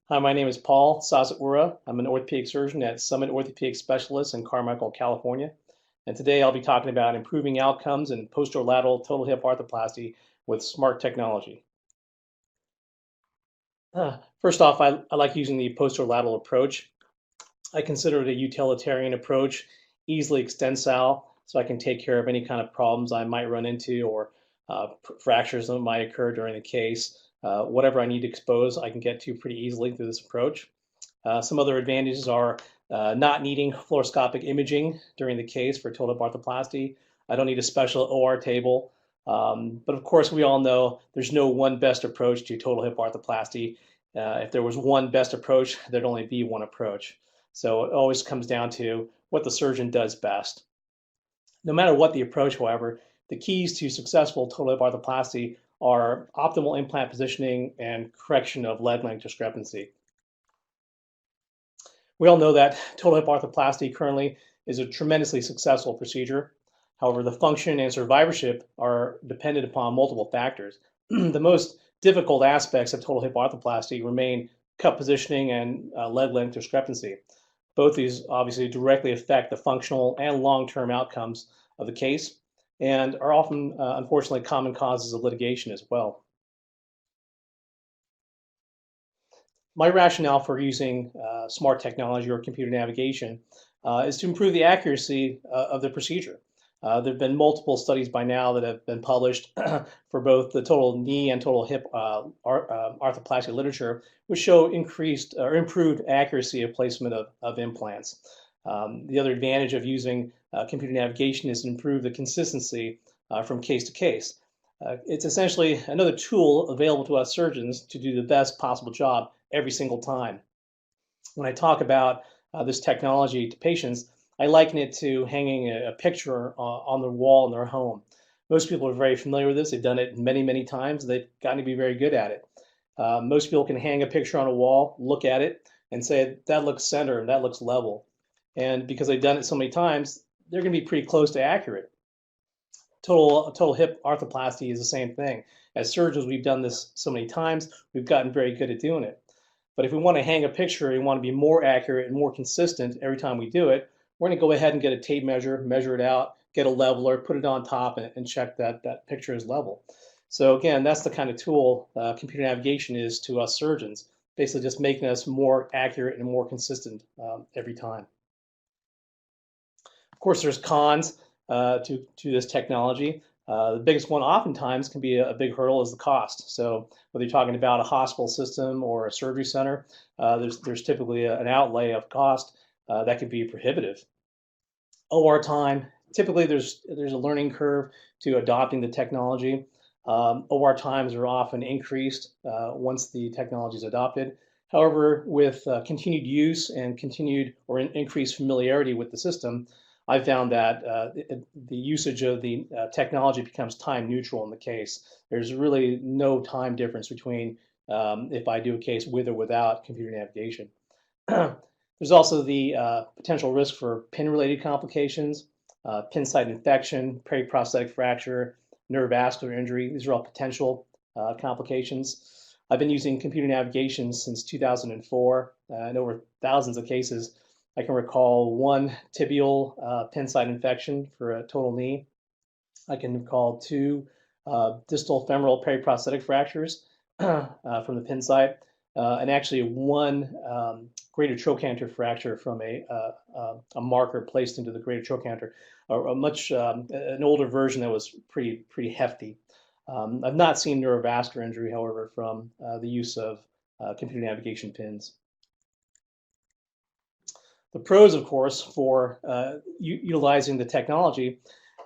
Hi, my name is Paul Sasaura. I'm an orthopedic surgeon at Summit Orthopedic Specialists in Carmichael, California. And today I'll be talking about improving outcomes in posterolateral total hip arthroplasty with smart technology. First off, I like using the posterolateral approach. I consider it a utilitarian approach, easily extensile, so I can take care of any kind of problems I might run into or fractures that might occur during the case. Whatever I need to expose, I can get to pretty easily through this approach. Some other advantages are not needing fluoroscopic imaging during the case for total arthroplasty. I don't need a special OR table. But of course, we all know there's no one best approach to total hip arthroplasty. If there was one best approach, there'd only be one approach. So it always comes down to what the surgeon does best. No matter what the approach, however, the keys to successful total hip arthroplasty are optimal implant positioning and correction of leg length discrepancy. We all know that total hip arthroplasty currently is a tremendously successful procedure. However, the function and survivorship are dependent upon multiple factors. The most difficult aspects of total hip arthroplasty remain cup positioning and leg length discrepancy. Both these obviously directly affect the functional and long-term outcomes of the case and are often, unfortunately, common causes of litigation as well. My rationale for using smart technology or computer navigation is to improve the accuracy of the procedure. There have been multiple studies by now that have been published for both the total knee and total hip arthroplasty literature, which show increased or improved accuracy of placement of implants. The other advantage of using computer navigation is to improve the consistency from case to case. It's essentially another tool available to us surgeons to do the best possible job every single time. When I talk about this technology to patients, I liken it to hanging a picture on the wall in their home. Most people are very familiar with this. They've done it many, many times. They've gotten to be very good at it. Most people can hang a picture on a wall, look at it, and say, that looks center, and that looks level. And because they've done it so many times, they're going to be pretty close to accurate. Total hip arthroplasty is the same thing. As surgeons, we've done this so many times, we've gotten very good at doing it. But if we want to hang a picture and want to be more accurate and more consistent every time we do it, we're going to go ahead and get a tape measure, measure it out, get a leveler, put it on top, and check that picture is level. So again, that's the kind of tool computer navigation is to us surgeons, basically just making us more accurate and more consistent every time. Of course, there's cons to this technology. The biggest one oftentimes can be a big hurdle is the cost. So whether you're talking about a hospital system or a surgery center, there's typically an outlay of cost that can be prohibitive. OR time, typically there's a learning curve to adopting the technology. OR times are often increased once the technology is adopted. However, with continued use and continued or increased familiarity with the system, I found that the usage of the technology becomes time neutral in the case. There's really no time difference between if I do a case with or without computer navigation. There's also the potential risk for pin-related complications, pin site infection, periprosthetic fracture, neurovascular injury. These are all potential complications. I've been using computer navigation since 2004 and over thousands of cases. I can recall one tibial pin site infection for a total knee. I can recall two distal femoral periprosthetic fractures from the pin site, and actually one greater trochanter fracture from a marker placed into the greater trochanter, an older version that was pretty hefty. I've not seen neurovascular injury, however, from the use of computer navigation pins. The pros, of course, for utilizing the technology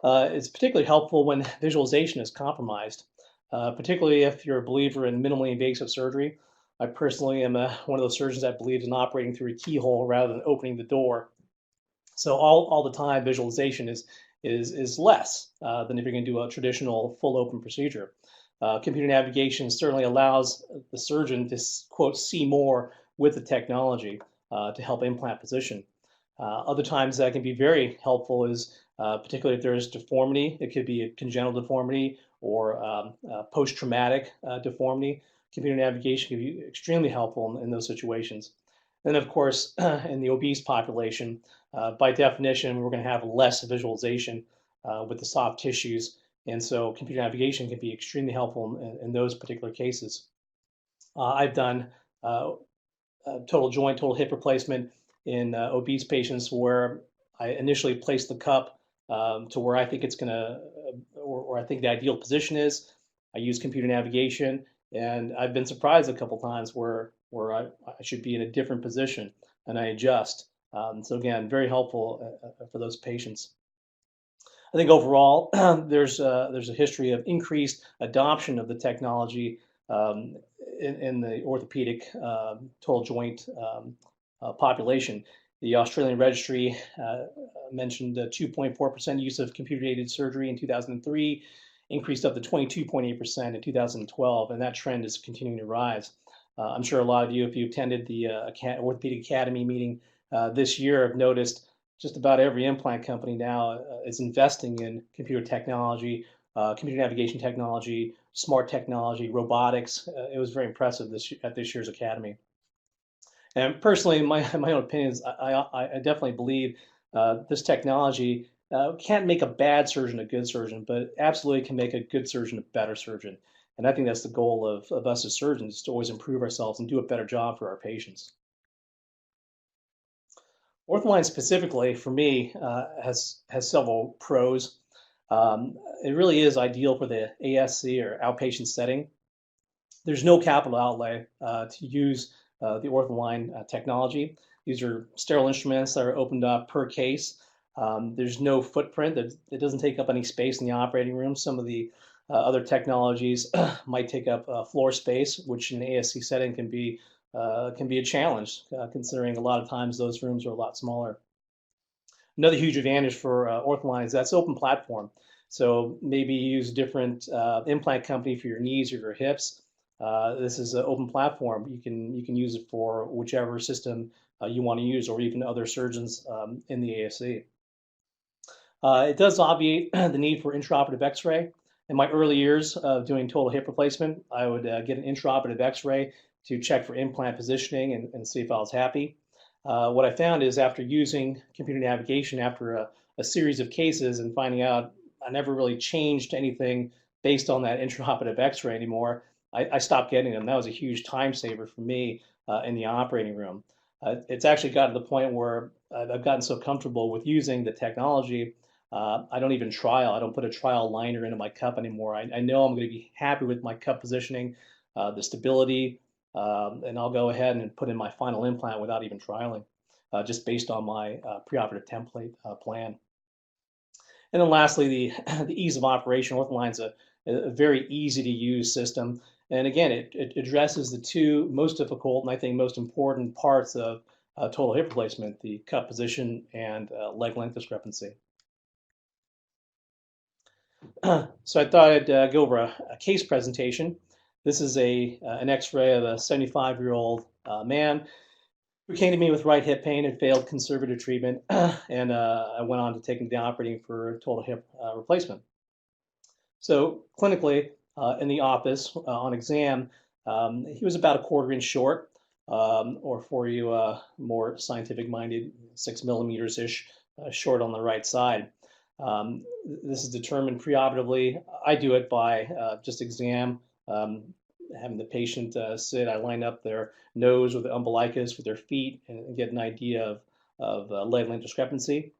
is particularly helpful when visualization is compromised, particularly if you're a believer in minimally invasive surgery. I personally am one of those surgeons that believes in operating through a keyhole rather than opening the door. So all the time, visualization is less than if you're going to do a traditional full open procedure. Computer navigation certainly allows the surgeon to, quote, see more with the technology to help implant position. Other times that can be very helpful is particularly if there's deformity. It could be a congenital deformity or post-traumatic deformity. computer navigation can be extremely helpful in those situations. Then, of course, in the obese population, by definition, we're going to have less visualization with the soft tissues. And so computer navigation can be extremely helpful in those particular cases. I've done total joint, total hip replacement in obese patients where I initially place the cup to where I think it's going to, or I think the ideal position is. I use computer navigation, and I've been surprised a couple times where I should be in a different position, and I adjust. So again, very helpful for those patients. I think overall, there's a history of increased adoption of the technology in the orthopedic total joint population. The Australian registry mentioned 2.4% use of computer-aided surgery in 2003, increased up to 22.8% in 2012, and that trend is continuing to rise. I'm sure a lot of you, if you attended the Orthopedic Academy meeting this year, have noticed just about every implant company now is investing in computer technology, computer navigation technology, smart technology, robotics. It was very impressive at this year's Academy. And personally, my own opinion is I definitely believe this technology can't make a bad surgeon a good surgeon, but absolutely can make a good surgeon a better surgeon. And I think that's the goal of us as surgeons, to always improve ourselves and do a better job for our patients. OrthAlign specifically, for me, has several pros. It really is ideal for the ASC or outpatient setting. There's no capital outlay to use the OrthAlign technology. These are sterile instruments that are opened up per case. There's no footprint. It doesn't take up any space in the operating room. Some of the other technologies might take up floor space, which in the ASC setting can be a challenge, considering a lot of times those rooms are a lot smaller. Another huge advantage for OrthAlign is that's open platform. So maybe you use a different implant company for your knees or your hips. This is an open platform. You can use it for whichever system you want to use, or even other surgeons in the ASC. It does obviate the need for intraoperative X-ray. In my early years of doing total hip replacement, I would get an intraoperative X-ray to check for implant positioning and see if I was happy. What I found is after using computer navigation after a series of cases and finding out I never really changed anything based on that intraoperative X-ray anymore, I stopped getting them. That was a huge time saver for me in the operating room. It's actually gotten to the point where I've gotten so comfortable with using the technology, I don't even trial. I don't put a trial liner into my cup anymore. I know I'm going to be happy with my cup positioning, the stability, and I'll go ahead and put in my final implant without even trialing, just based on my preoperative template plan. And then lastly, the ease of operation. OrthAlign's a very easy to use system. And again, it addresses the two most difficult and I think most important parts of total hip replacement, the cup position and leg length discrepancy. So I thought I'd go over a case presentation. This is an X-ray of a 75-year-old man who came to me with right hip pain and failed conservative treatment, and I went on to take him to the operating for total hip replacement. So clinically, in the office on exam, he was about a 1/4 inch short, or for you more scientific-minded, 6 millimeters-ish short on the right side. This is determined preoperatively. I do it by just exam, having the patient sit. I line up their nose with the umbilicus with their feet and get an idea of leg length discrepancy.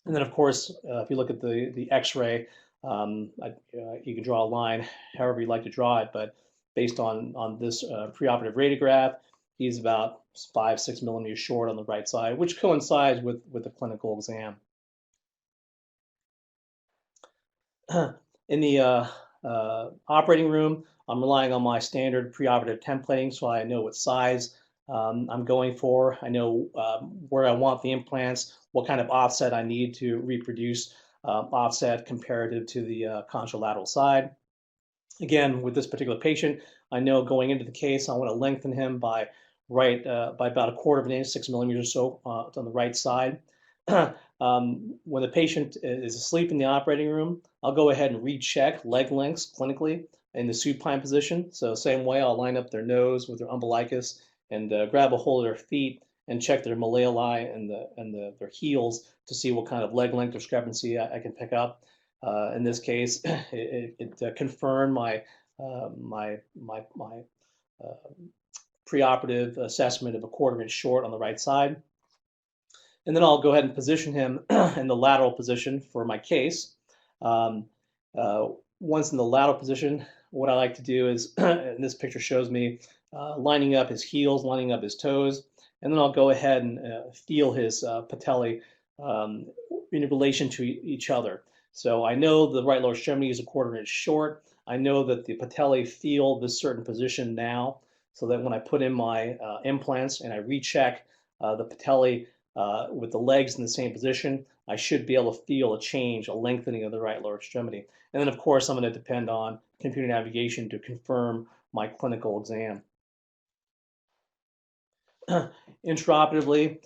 And then, of course, if you look at the X-ray, you can draw a line however you like to draw it, but based on this preoperative radiograph, he's about 5-6 millimeters short on the right side, which coincides with the clinical exam. In the operating room, I'm relying on my standard preoperative templating, so I know what size I'm going for. I know where I want the implants, what kind of offset I need to reproduce offset comparative to the contralateral side. Again, with this particular patient, I know going into the case, I want to lengthen him by about a 1/4 inch, 6 millimeters or so on the right side. When the patient is asleep in the operating room, I'll go ahead and recheck leg lengths clinically in the supine position. So same way, I'll line up their nose with their umbilicus and grab a hold of their feet and check their malleoli and their heels to see what kind of leg length discrepancy I can pick up. In this case, it confirmed my preoperative assessment of a 1/4 inch short on the right side. And then I'll go ahead and position him in the lateral position for my case. Um, Once in the lateral position, what I like to do is, and this picture shows me lining up his heels, lining up his toes, and then I'll go ahead and feel his patellae in relation to each other. So I know the right lower extremity is a 1/4 inch short. I know that the patellae feel this certain position now, so that when I put in my implants and I recheck the patellae with the legs in the same position, I should be able to feel a change, a lengthening of the right lower extremity. And then, of course, I'm going to depend on computer navigation to confirm my clinical exam. Intraoperatively,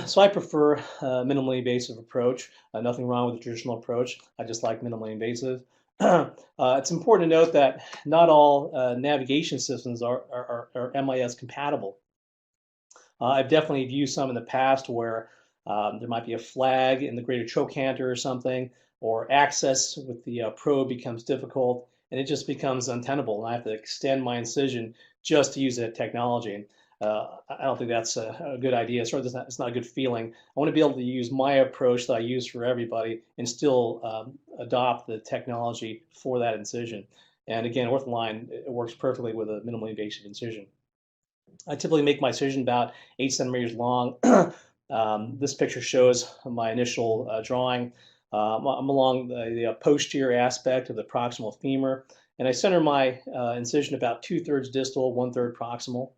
so I prefer a minimally invasive approach. Nothing wrong with the traditional approach. I just like minimally invasive. It's important to note that not all navigation systems are MIS compatible. I've definitely viewed some in the past where there might be a flag in the greater trochanter or something, or access with the probe becomes difficult, and it just becomes untenable, and I have to extend my incision just to use that technology. I don't think that's a good idea. It's not a good feeling. I want to be able to use my approach that I use for everybody and still adopt the technology for that incision. And again, OrthAlign, it works perfectly with a minimally invasive incision. I typically make my incision about 8 centimeters long. This picture shows my initial drawing. I'm along the posterior aspect of the proximal femur, and I center my incision about 2/3 distal, 1/3 proximal.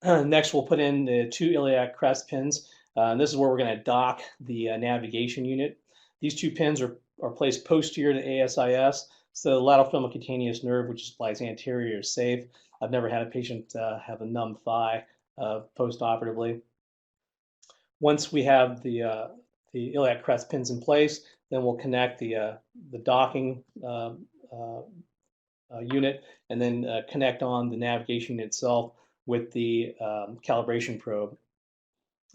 Next, we'll put in the 2 iliac crest pins. And this is where we're going to dock the navigation unit. These 2 pins are placed posterior to ASIS, so the lateral femoral cutaneous nerve, which lies anterior, is safe. I've never had a patient have a numb thigh post-operatively. Once we have the iliac crest pins in place, then we'll connect the docking unit and then connect on the navigation itself with the calibration probe.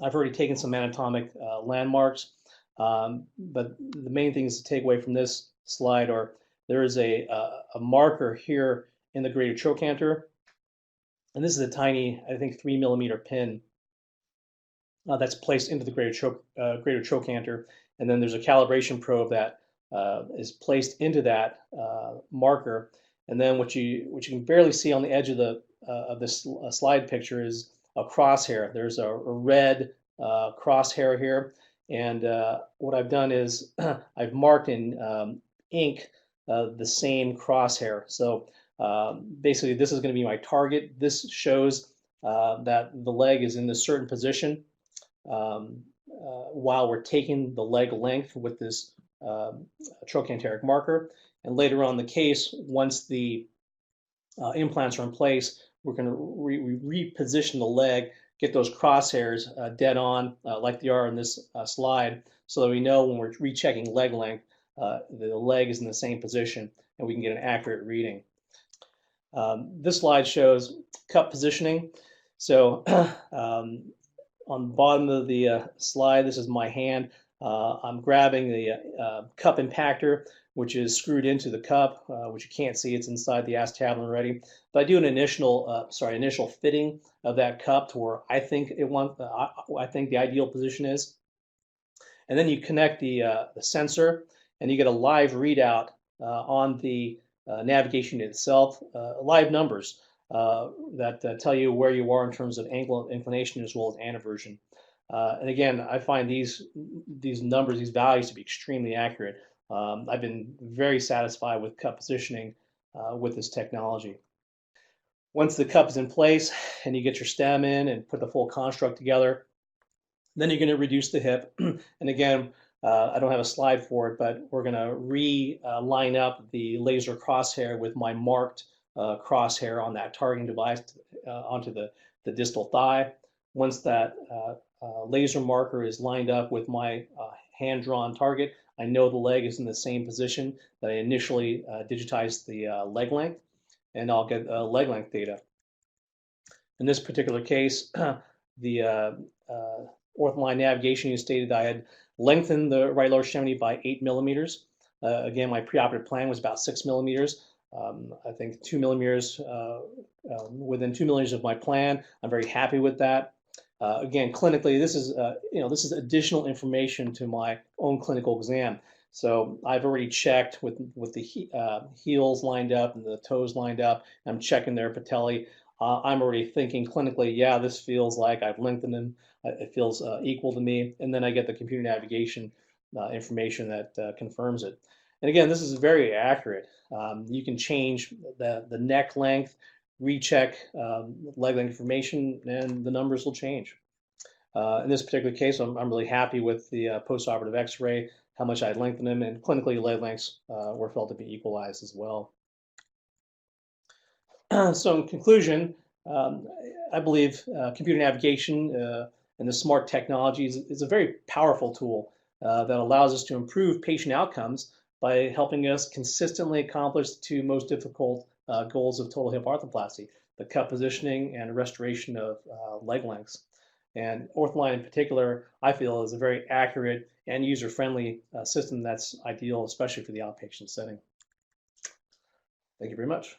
I've already taken some anatomic landmarks, but the main things to take away from this slide are there is a marker here in the greater trochanter, and this is a tiny, I think, 3 millimeter pin that's placed into the greater trochanter, and then there's a calibration probe that is placed into that marker, and then what you can barely see on the edge of this slide picture is a crosshair. There's a red crosshair here, and what I've done is I've marked in ink the same crosshair. So basically, this is going to be my target. This shows that the leg is in this certain position while we're taking the leg length with this trochanteric marker. And later on in the case, once the implants are in place, we're going to reposition the leg, get those crosshairs dead on like they are in this slide, so that we know when we're rechecking leg length, the leg is in the same position and we can get an accurate reading. This slide shows cup positioning. So on the bottom of the slide, this is my hand. I'm grabbing the cup impactor, which is screwed into the cup, which you can't see. It's inside the acetabulum already. But I do an initial fitting of that cup to where I think the ideal position is. And then you connect the sensor, and you get a live readout on the navigation itself, live numbers that tell you where you are in terms of angle inclination as well as anteversion. And again, I find these numbers, these values to be extremely accurate. I've been very satisfied with cup positioning with this technology. Once the cup is in place and you get your stem in and put the full construct together, then you're going to reduce the hip. And again, I don't have a slide for it, but we're going to line up the laser crosshair with my marked crosshair on that targeting device onto the distal thigh. Once that laser marker is lined up with my hand-drawn target, I know the leg is in the same position that I initially digitized the leg length, and I'll get leg length data. In this particular case, the OrthAlign navigation unit stated I had lengthened the right lower extremity by 8 millimeters. Again, my preoperative plan was about 6 millimeters. I think 2 millimeters, within 2 millimeters of my plan. I'm very happy with that. Again, clinically, this is this is additional information to my own clinical exam. So I've already checked with the heels lined up and the toes lined up. I'm checking their patelli. I'm already thinking clinically, yeah, this feels like I've lengthened them. It feels equal to me. And then I get the computer navigation information that confirms it. And again, this is very accurate. You can change the neck length, recheck leg length information, and the numbers will change. In this particular case, I'm really happy with the postoperative x-ray, how much I lengthened them, and clinically leg lengths were felt to be equalized as well. So in conclusion, I believe computer navigation and the smart technologies is a very powerful tool that allows us to improve patient outcomes by helping us consistently accomplish the two most difficult goals of total hip arthroplasty, the cut positioning and restoration of leg lengths. And OrthAlign in particular, I feel, is a very accurate and user-friendly system that's ideal, especially for the outpatient setting. Thank you very much.